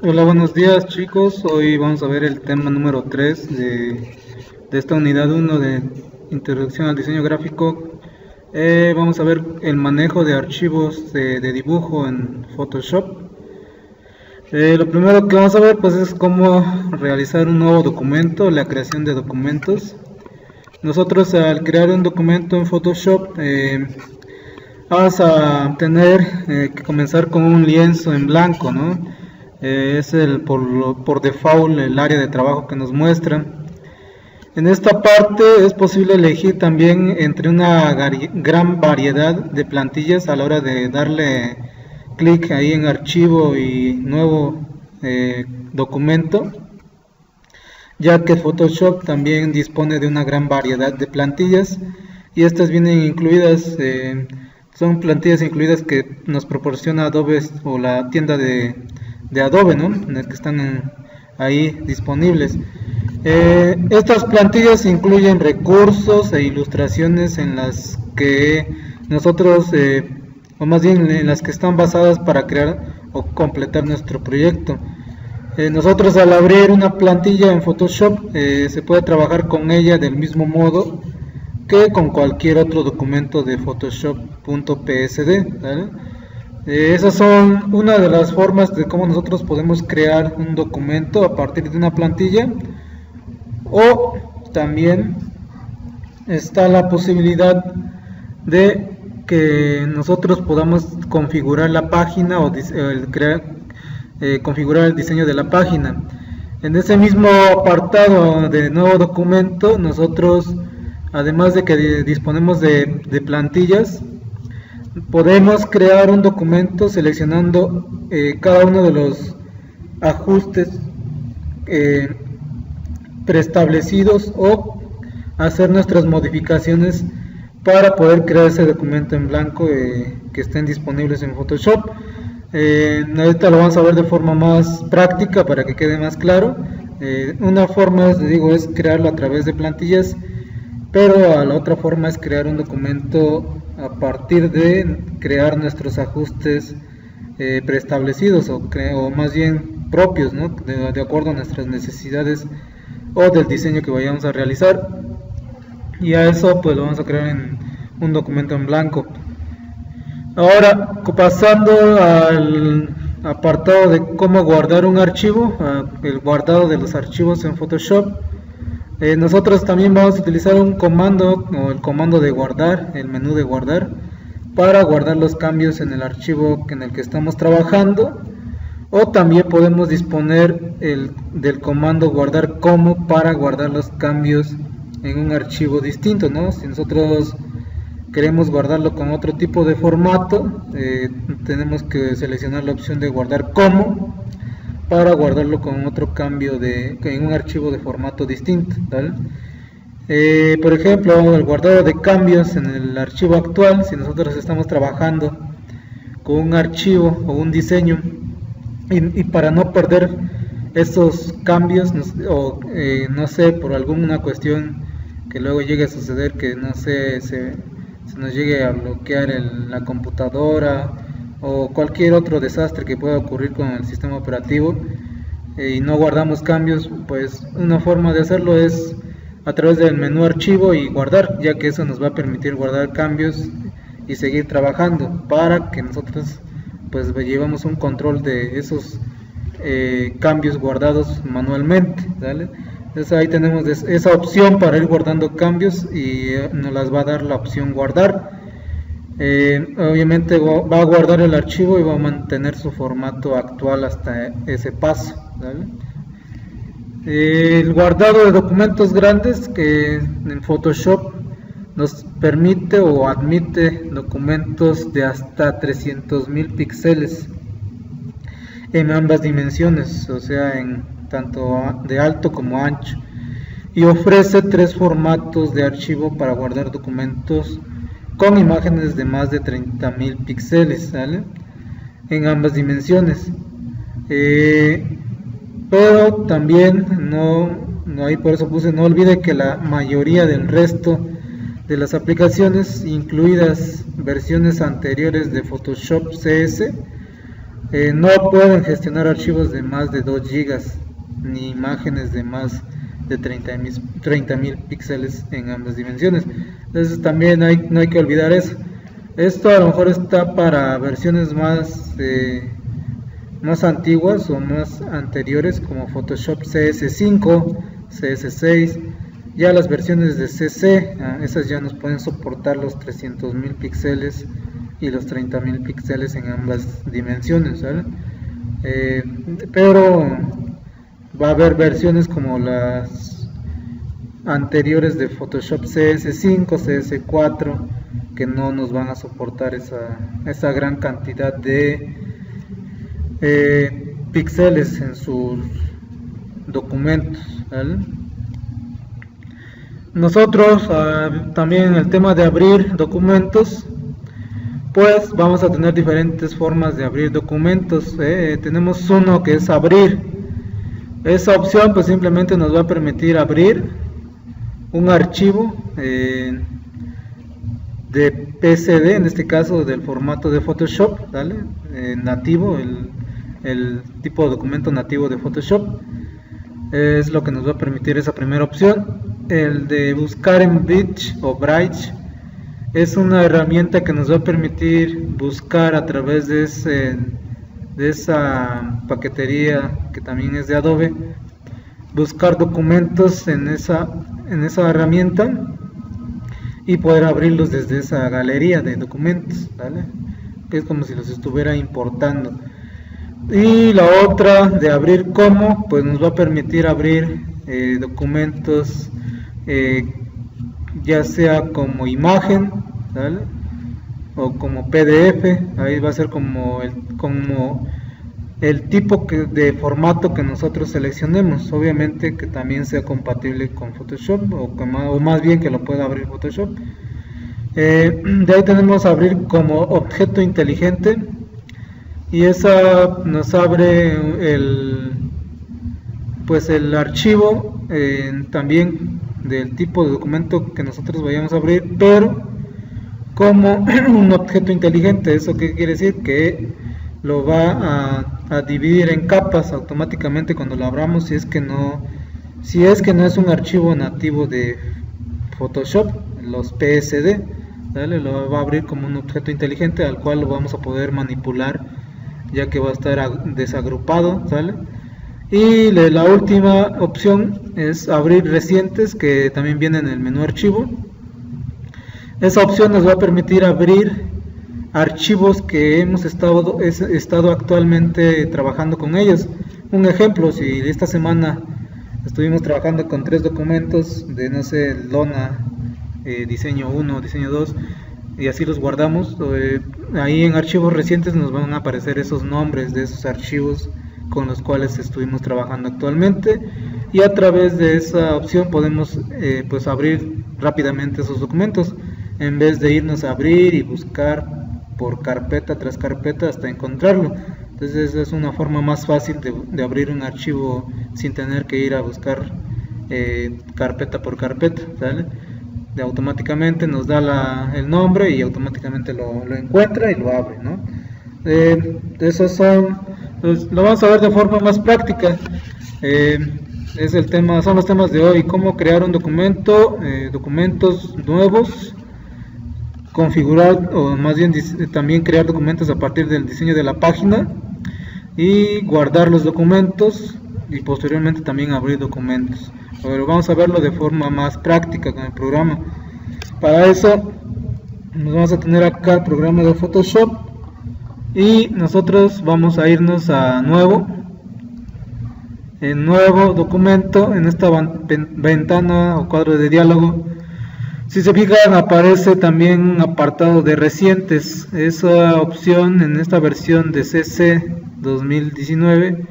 Hola, buenos días chicos. Hoy vamos a ver el tema número 3 de esta unidad 1 de Introducción al Diseño Gráfico. Vamos a ver el manejo de archivos de dibujo en Photoshop. Lo primero que vamos a ver pues es cómo realizar un nuevo documento, la creación de documentos. Nosotros al crear un documento en Photoshop vamos a tener que comenzar con un lienzo en blanco, ¿no? Es por default el área de trabajo que nos muestra. En esta parte es posible elegir también entre una gran variedad de plantillas a la hora de darle clic ahí en archivo y nuevo documento, ya que Photoshop también dispone de una gran variedad de plantillas y estas vienen incluidas, son plantillas incluidas que nos proporciona Adobe o la tienda de Adobe, ¿no? En el que están ahí disponibles. Estas plantillas incluyen recursos e ilustraciones en las que nosotros, o más bien en las que están basadas para crear o completar nuestro proyecto. Nosotros al abrir una plantilla en Photoshop se puede trabajar con ella del mismo modo que con cualquier otro documento de Photoshop.psd, ¿vale? Esas son una de las formas de cómo nosotros podemos crear un documento a partir de una plantilla, o también está la posibilidad de que nosotros podamos configurar la página o configurar el diseño de la página. En ese mismo apartado de nuevo documento, nosotros, además de que disponemos de plantillas, podemos crear un documento seleccionando cada uno de los ajustes preestablecidos o hacer nuestras modificaciones para poder crear ese documento en blanco que estén disponibles en Photoshop. Ahorita lo vamos a ver de forma más práctica para que quede más claro. Una forma, es crearlo a través de plantillas, pero la otra forma es crear un documento a partir de crear nuestros ajustes preestablecidos o más bien propios, ¿no? de acuerdo a nuestras necesidades o del diseño que vayamos a realizar, y a eso pues lo vamos a crear en un documento en blanco. Ahora, pasando al apartado de cómo guardar un archivo, el guardado de los archivos en Photoshop. Nosotros también vamos a utilizar un comando, o el comando de guardar, el menú de guardar, para guardar los cambios en el archivo en el que estamos trabajando, o también podemos disponer del comando guardar como para guardar los cambios en un archivo distinto, ¿no? Si nosotros queremos guardarlo con otro tipo de formato, tenemos que seleccionar la opción de guardar como para guardarlo con otro cambio en un archivo de formato distinto, ¿vale? Por ejemplo, el guardado de cambios en el archivo actual, si nosotros estamos trabajando con un archivo o un diseño y para no perder esos cambios, no sé, por alguna cuestión que luego llegue a suceder, que no sé, se nos llegue a bloquear la computadora o cualquier otro desastre que pueda ocurrir con el sistema operativo y no guardamos cambios, pues una forma de hacerlo es a través del menú archivo y guardar, ya que eso nos va a permitir guardar cambios y seguir trabajando para que nosotros pues llevamos un control de esos cambios guardados manualmente, ¿vale? Entonces ahí tenemos esa opción para ir guardando cambios y nos las va a dar la opción guardar. Obviamente va a guardar el archivo y va a mantener su formato actual hasta ese paso, ¿vale? El guardado de documentos grandes, que en Photoshop nos permite o admite documentos de hasta 300.000 píxeles en ambas dimensiones, o sea, en tanto de alto como ancho, y ofrece 3 formatos de archivo para guardar documentos con imágenes de más de 30.000 píxeles, ¿vale? En ambas dimensiones. Pero también ahí por eso puse, no olvide que la mayoría del resto de las aplicaciones, incluidas versiones anteriores de Photoshop CS, No pueden gestionar archivos de más de 2 gigas ni imágenes de más de 30.000 píxeles en ambas dimensiones. Entonces también no hay que olvidar eso. Esto a lo mejor está para versiones más antiguas o más anteriores, como Photoshop CS5, CS6. Ya las versiones de CC, esas ya nos pueden soportar los 300.000 píxeles y los 30.000 píxeles en ambas dimensiones, ¿vale? Pero va a haber versiones como las anteriores de Photoshop CS5, CS4, que no nos van a soportar esa gran cantidad de píxeles en sus documentos, ¿vale? Nosotros también en el tema de abrir documentos, pues vamos a tener diferentes formas de abrir documentos. Tenemos uno que es abrir. Esa opción pues simplemente nos va a permitir abrir un archivo de PSD, en este caso del formato de Photoshop, ¿vale? Nativo, el tipo de documento nativo de Photoshop. Es lo que nos va a permitir esa primera opción. El de buscar en Bridge o Bridge es una herramienta que nos va a permitir buscar a través de esa paquetería que también es de Adobe, buscar documentos en esa herramienta y poder abrirlos desde esa galería de documentos, ¿vale? Que es como si los estuviera importando. Y la otra de abrir como, pues nos va a permitir abrir documentos ya sea como imagen, ¿vale? O como PDF. Ahí va a ser como el tipo de formato que nosotros seleccionemos, obviamente que también sea compatible con Photoshop o más bien que lo pueda abrir Photoshop. De ahí tenemos abrir como objeto inteligente, y esa nos abre el archivo también del tipo de documento que nosotros vayamos a abrir, pero como un objeto inteligente. ¿Eso qué quiere decir? Que lo va a dividir en capas automáticamente cuando lo abramos, si es que no es un archivo nativo de Photoshop, los PSD, ¿vale? Lo va a abrir como un objeto inteligente al cual lo vamos a poder manipular, ya que va a estar desagrupado, ¿sale? Y la última opción es abrir recientes, que también viene en el menú archivo. Esa opción nos va a permitir abrir archivos que hemos estado actualmente trabajando con ellos. Un ejemplo, si esta semana estuvimos trabajando con 3 documentos de, no sé, lona, diseño 1, diseño 2, y así los guardamos, ahí en archivos recientes nos van a aparecer esos nombres de esos archivos con los cuales estuvimos trabajando actualmente, y a través de esa opción podemos pues abrir rápidamente esos documentos, en vez de irnos a abrir y buscar por carpeta tras carpeta hasta encontrarlo. Entonces esa es una forma más fácil de abrir un archivo sin tener que ir a buscar carpeta por carpeta, ¿vale? Automáticamente nos da el nombre y automáticamente lo encuentra y lo abre, ¿no? Esos son, pues, lo vamos a ver de forma más práctica. Son los temas de hoy: cómo crear un documento, documentos nuevos, configurar, o más bien también crear documentos a partir del diseño de la página, y guardar los documentos, y posteriormente también abrir documentos. Pero vamos a verlo de forma más práctica con el programa. Para eso nos vamos a tener acá el programa de Photoshop, y nosotros vamos a irnos a nuevo documento. En esta ventana o cuadro de diálogo, si se fijan, aparece también un apartado de recientes. Esa opción en esta versión de CC 2019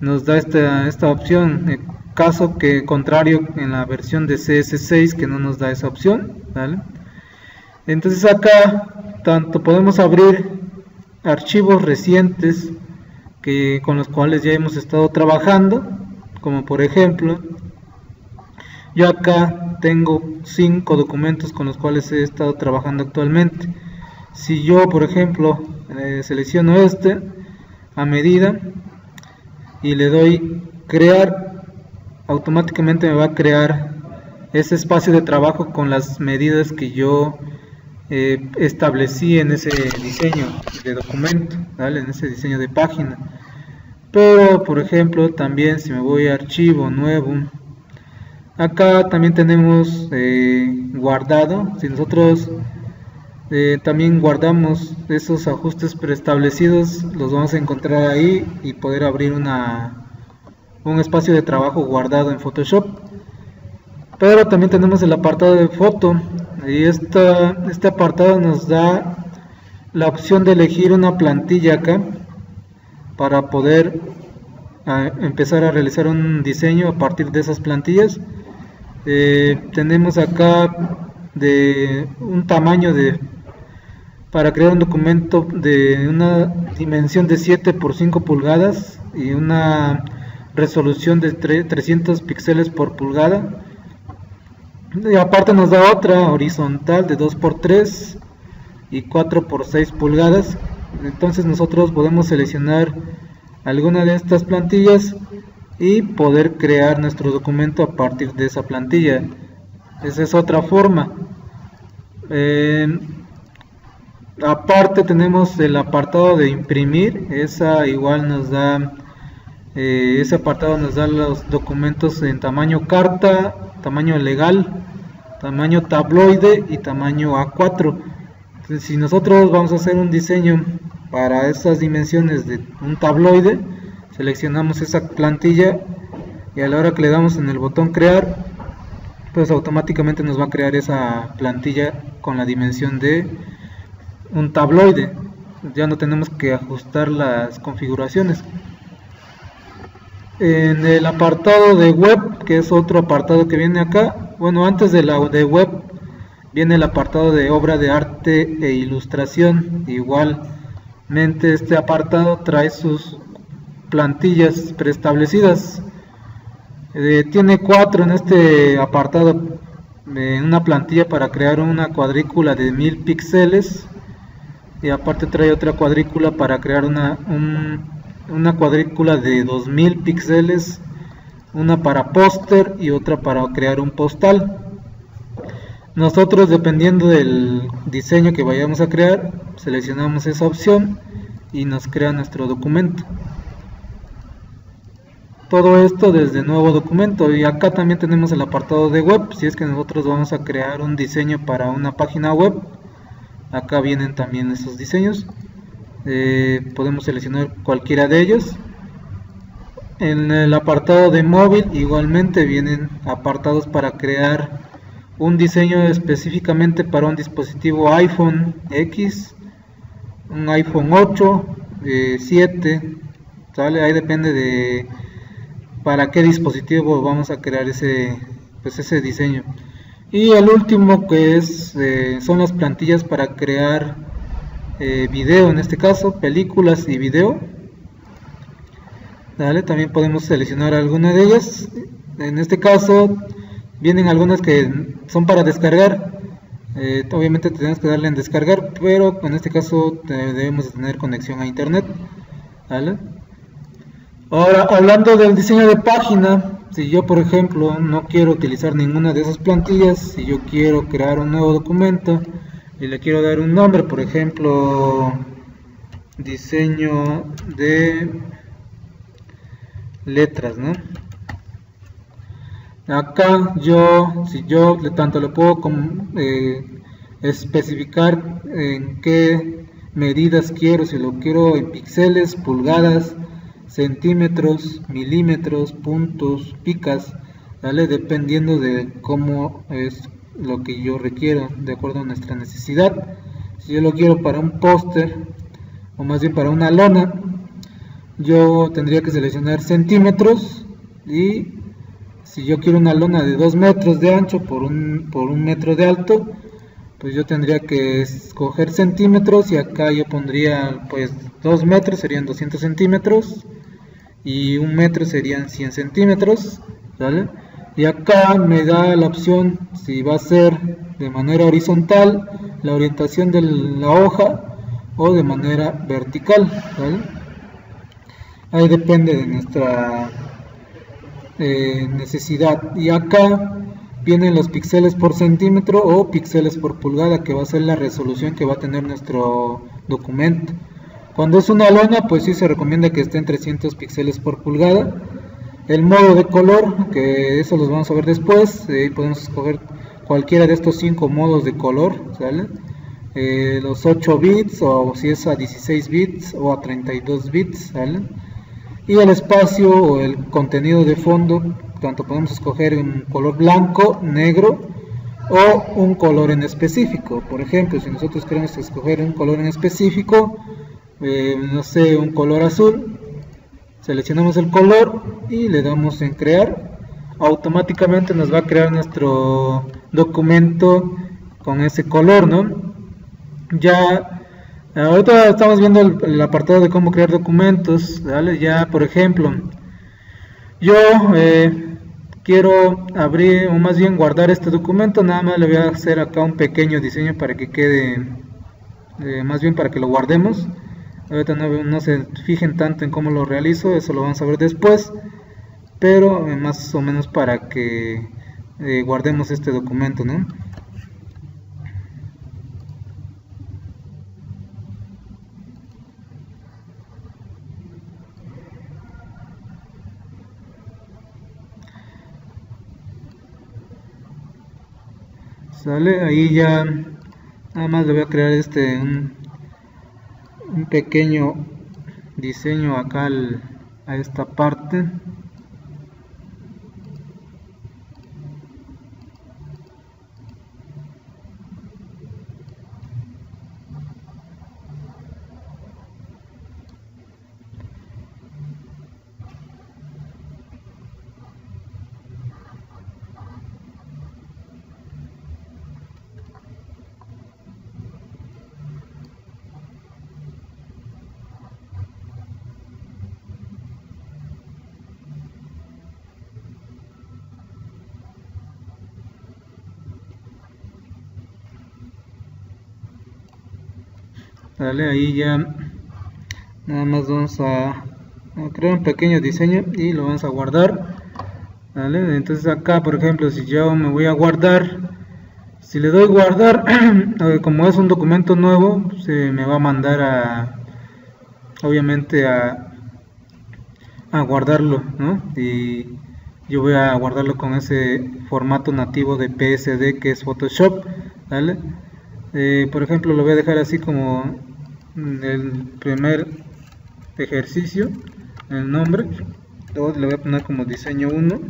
nos da esta opción, caso que contrario en la versión de CS6, que no nos da esa opción, ¿vale? Entonces acá tanto podemos abrir archivos recientes con los cuales ya hemos estado trabajando, como por ejemplo, yo acá tengo 5 documentos con los cuales he estado trabajando actualmente. Si yo, por ejemplo, selecciono a medida y le doy crear, automáticamente me va a crear ese espacio de trabajo con las medidas que yo establecí en ese diseño de documento, ¿vale? En ese diseño de página. Pero por ejemplo también si me voy a archivo nuevo, acá también tenemos guardado. Si nosotros también guardamos esos ajustes preestablecidos, los vamos a encontrar ahí y poder abrir un espacio de trabajo guardado en Photoshop. Pero también tenemos el apartado de foto, y este apartado nos da la opción de elegir una plantilla acá para poder empezar a realizar un diseño a partir de esas plantillas. Tenemos acá de un tamaño para crear un documento de una dimensión de 7 por 5 pulgadas y una resolución de 300 píxeles por pulgada. Y aparte nos da otra horizontal de 2 por 3 y 4 por 6 pulgadas. Entonces nosotros podemos seleccionar alguna de estas plantillas y poder crear nuestro documento a partir de esa plantilla. Esa es otra forma. Aparte tenemos el apartado de imprimir. Esa igual nos da ese apartado nos da los documentos en tamaño carta, tamaño legal, tamaño tabloide y tamaño A4. Entonces, si nosotros vamos a hacer un diseño para esas dimensiones de un tabloide, seleccionamos esa plantilla y a la hora que le damos en el botón crear, pues automáticamente nos va a crear esa plantilla con la dimensión de un tabloide. Ya no tenemos que ajustar las configuraciones. En el apartado de web, que es otro apartado que viene acá, bueno, antes de la de web viene el apartado de obra de arte e ilustración. Igualmente este apartado trae sus plantillas preestablecidas. Tiene 4 en este apartado, una plantilla para crear una cuadrícula de 1000 píxeles y aparte trae otra cuadrícula para crear una cuadrícula de 2000 píxeles, una para póster y otra para crear un postal. Nosotros, dependiendo del diseño que vayamos a crear, seleccionamos esa opción y nos crea nuestro documento. Todo esto desde nuevo documento. Y acá también tenemos el apartado de web. Si es que nosotros vamos a crear un diseño para una página web, acá vienen también esos diseños. Podemos seleccionar cualquiera de ellos. En el apartado de móvil igualmente vienen apartados para crear un diseño específicamente para un dispositivo iPhone X, un iPhone 8, 7, ¿sale? Ahí depende de para qué dispositivo vamos a crear ese diseño. Y el último que son las plantillas para crear video, en este caso películas y video. ¿Vale? También podemos seleccionar alguna de ellas. En este caso vienen algunas que son para descargar. Obviamente tenemos que darle en descargar, pero en este caso debemos tener conexión a internet. ¿Vale? Ahora, hablando del diseño de página, si yo por ejemplo no quiero utilizar ninguna de esas plantillas, si yo quiero crear un nuevo documento y le quiero dar un nombre, por ejemplo diseño de letras, ¿no? Acá si yo tanto le puedo especificar en qué medidas quiero, si lo quiero en píxeles, pulgadas, centímetros, milímetros, puntos, picas, ¿vale? Dependiendo de cómo es lo que yo requiero, de acuerdo a nuestra necesidad. Si yo lo quiero para un póster, o más bien para una lona, yo tendría que seleccionar centímetros, y si yo quiero una lona de 2 metros de ancho por un metro de alto, pues yo tendría que escoger centímetros, y acá yo pondría, pues 2 metros serían 200 centímetros y 1 metro serían 100 centímetros, ¿vale? Y acá me da la opción si va a ser de manera horizontal la orientación de la hoja o de manera vertical, ¿vale? ahí depende de nuestra necesidad. Y acá vienen los píxeles por centímetro o píxeles por pulgada, que va a ser la resolución que va a tener nuestro documento. Cuando es una lona, pues sí se recomienda que esté en 300 píxeles por pulgada. El modo de color, que eso los vamos a ver después, podemos escoger cualquiera de estos 5 modos de color, ¿sale? Los 8 bits, o si es a 16 bits o a 32 bits, ¿sale? Y el espacio o el contenido de fondo, tanto podemos escoger un color blanco, negro o un color en específico. Por ejemplo, si nosotros queremos escoger un color en específico, no sé, un color azul, seleccionamos el color y le damos en crear. Automáticamente nos va a crear nuestro documento con ese color, ¿no? Ya ahorita estamos viendo el apartado de cómo crear documentos, ¿vale? Ya, por ejemplo, yo quiero abrir, o más bien guardar este documento. Nada más le voy a hacer acá un pequeño diseño para que quede, más bien para que lo guardemos. Ahorita no se fijen tanto en cómo lo realizo, eso lo vamos a ver después, pero más o menos para que guardemos este documento, ¿no? Sale, ahí ya nada más le voy a crear un pequeño diseño acá a esta parte. Vale, ahí ya nada más vamos a crear un pequeño diseño y lo vamos a guardar. Vale, entonces acá por ejemplo, si yo me voy a guardar, si le doy guardar, como es un documento nuevo, se me va a mandar obviamente a guardarlo, ¿no? Y yo voy a guardarlo con ese formato nativo de PSD que es Photoshop, ¿vale? Por ejemplo, lo voy a dejar así como el primer ejercicio, el nombre. Luego le voy a poner como diseño 1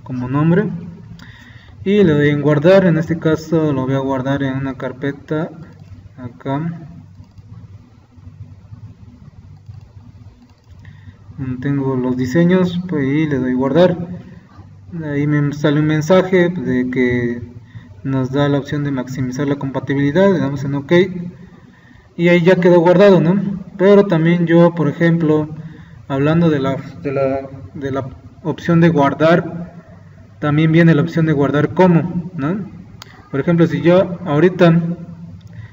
como nombre y le doy en guardar. En este caso lo voy a guardar en una carpeta acá. Tengo los diseños, pues, y le doy guardar. Ahí me sale un mensaje de que nos da la opción de maximizar la compatibilidad. Le damos en OK y ahí ya quedó guardado, ¿no? Pero también yo, por ejemplo, hablando de la opción de guardar, también viene la opción de guardar como, ¿no? Por ejemplo, si yo ahorita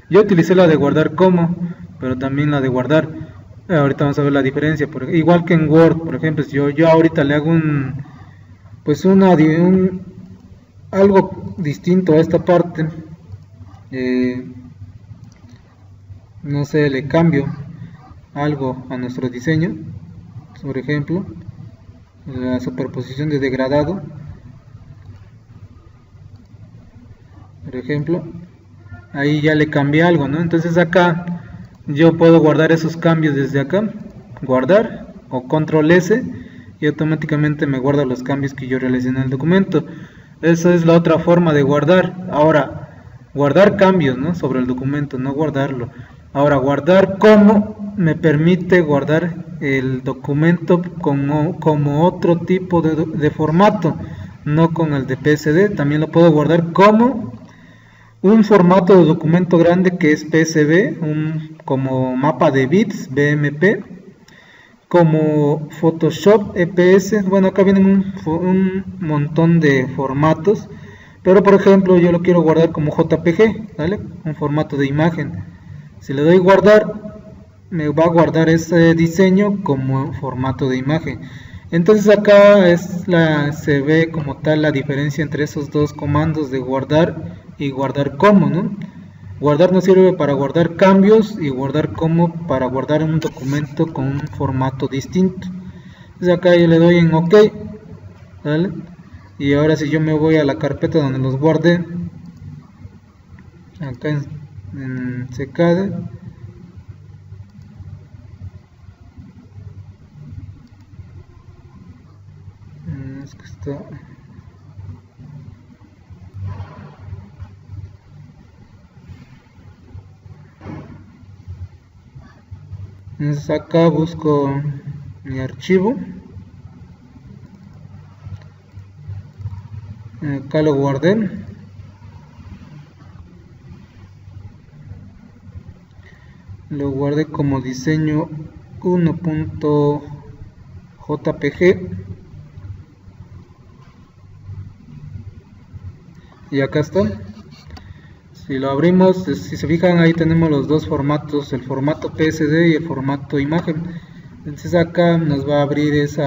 yo utilicé la de guardar como, pero también la de guardar. Ahorita vamos a ver la diferencia, igual que en Word, por ejemplo, si yo ahorita le hago algo distinto a esta parte, no sé, le cambio algo a nuestro diseño, por ejemplo, la superposición de degradado, por ejemplo, ahí ya le cambié algo, ¿no? Entonces acá yo puedo guardar esos cambios desde acá, guardar o control S, y automáticamente me guarda los cambios que yo realicé en el documento. Esa es la otra forma de guardar. Ahora, guardar cambios, ¿no?, sobre el documento, no guardarlo. Ahora, guardar como me permite guardar el documento como otro tipo de formato, no con el de PSD. También lo puedo guardar como un formato de documento grande que es PSB, como mapa de bits, BMP, como Photoshop, EPS. Bueno, acá vienen un montón de formatos, pero por ejemplo yo lo quiero guardar como JPG, ¿vale? Un formato de imagen. Si le doy guardar, me va a guardar ese diseño como formato de imagen. Entonces acá se ve como tal la diferencia entre esos dos comandos de guardar y guardar como, ¿no? Guardar nos sirve para guardar cambios y guardar como para guardar un documento con un formato distinto. Entonces acá yo le doy en OK, ¿vale? Y ahora si yo me voy a la carpeta donde los guardé, acá en CKD, es que está... Entonces acá busco mi archivo, acá lo guardé, como diseño 1.jpg y acá está. Si lo abrimos, si se fijan, ahí tenemos los dos formatos, el formato PSD y el formato imagen. Entonces acá nos va a abrir ese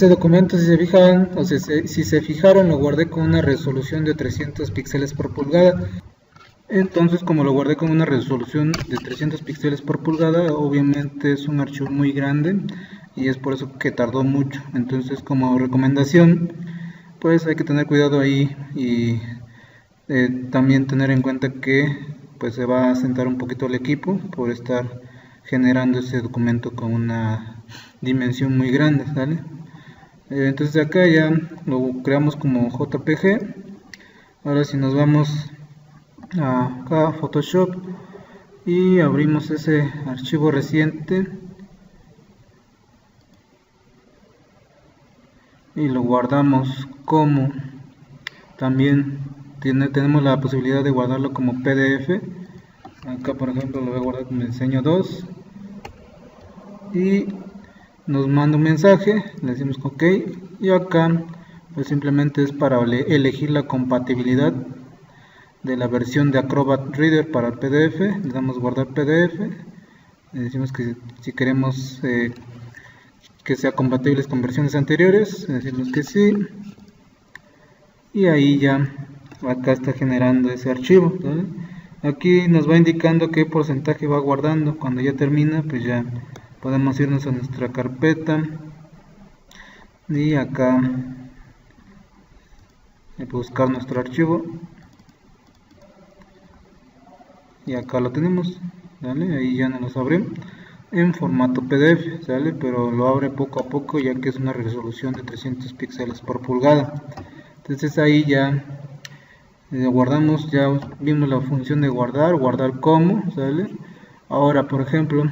documento. Si se fijan, o si se fijaron, lo guardé con una resolución de 300 píxeles por pulgada. Entonces, como lo guardé con una resolución de 300 píxeles por pulgada, obviamente es un archivo muy grande y es por eso que tardó mucho. Entonces, como recomendación, pues hay que tener cuidado ahí y también tener en cuenta que pues se va a sentar un poquito el equipo por estar generando ese documento con una dimensión muy grande, ¿vale? Entonces acá ya lo creamos como JPG. Ahora si nos vamos acá a Photoshop y abrimos ese archivo reciente y lo guardamos como, también tenemos la posibilidad de guardarlo como PDF. Acá por ejemplo lo voy a guardar como diseño 2 y nos manda un mensaje, le decimos OK y acá pues simplemente es para elegir la compatibilidad de la versión de Acrobat Reader para el PDF. Le damos guardar PDF, le decimos que si queremos que sea compatible con versiones anteriores, le decimos que sí y ahí ya acá está generando ese archivo, ¿vale? Aquí nos va indicando qué porcentaje va guardando. Cuando ya termina, pues ya podemos irnos a nuestra carpeta y acá buscar nuestro archivo y acá lo tenemos, ¿vale? Ahí ya nos abre en formato PDF, ¿sale? Pero lo abre poco a poco ya que es una resolución de 300 píxeles por pulgada. Entonces ahí ya guardamos, ya vimos la función de guardar como, ¿sale? Ahora por ejemplo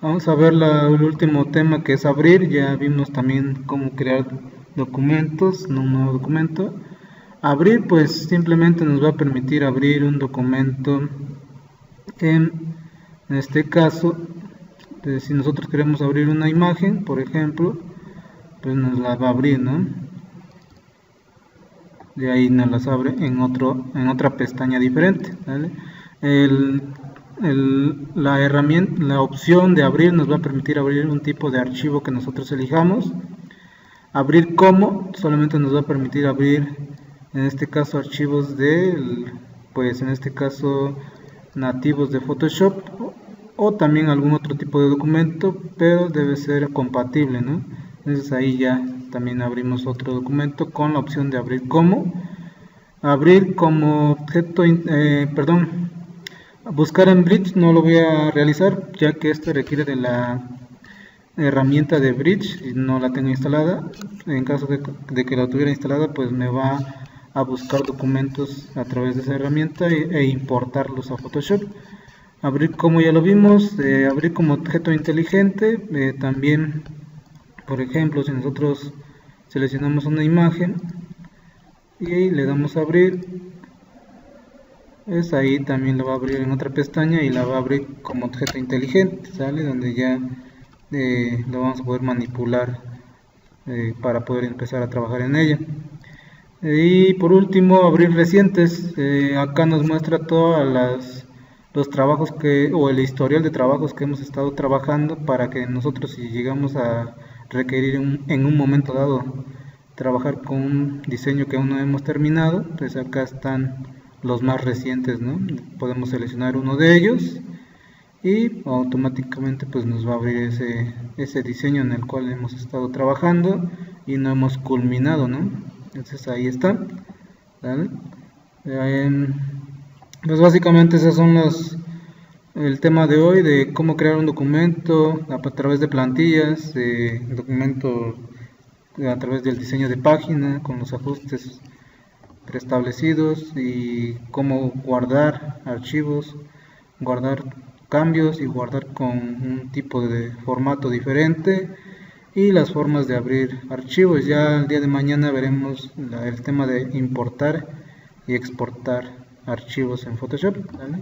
vamos a ver el último tema que es abrir. Ya vimos también cómo crear documentos, un nuevo documento. Abrir pues simplemente nos va a permitir abrir un documento en este caso, si nosotros queremos abrir una imagen por ejemplo, pues nos la va a abrir, ¿no? De ahí nos las abre en otra pestaña diferente, ¿vale? La herramienta, la opción de abrir nos va a permitir abrir un tipo de archivo que nosotros elijamos. Abrir como solamente nos va a permitir abrir en este caso archivos pues en este caso nativos de Photoshop o también algún otro tipo de documento, pero debe ser compatible, ¿no? Entonces ahí ya también abrimos otro documento con la opción de abrir como objeto, buscar en Bridge no lo voy a realizar ya que este requiere de la herramienta de Bridge y no la tengo instalada. En caso de que la tuviera instalada, pues me va a buscar documentos a través de esa herramienta e importarlos a Photoshop. Abrir como ya lo vimos, abrir como objeto inteligente, también por ejemplo si nosotros seleccionamos una imagen y le damos a abrir, es ahí también lo va a abrir en otra pestaña y la va a abrir como objeto inteligente, ¿sale? Donde ya lo vamos a poder manipular para poder empezar a trabajar en ella. Y por último abrir recientes, acá nos muestra todas los trabajos o el historial de trabajos que hemos estado trabajando, para que nosotros, si llegamos a requerir en un momento dado trabajar con un diseño que aún no hemos terminado, pues acá están los más recientes, ¿no? Podemos seleccionar uno de ellos y automáticamente pues nos va a abrir ese diseño en el cual hemos estado trabajando y no hemos culminado, ¿no? Entonces ahí está, ¿vale? Pues básicamente esos son el tema de hoy, de cómo crear un documento a través de plantillas, documento a través del diseño de página con los ajustes preestablecidos, y cómo guardar archivos, guardar cambios y guardar con un tipo de formato diferente, y las formas de abrir archivos. Ya el día de mañana veremos el tema de importar y exportar archivos en Photoshop, ¿vale?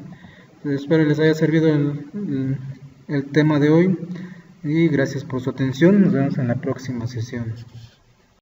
Espero les haya servido el tema de hoy y gracias por su atención. Nos vemos en la próxima sesión.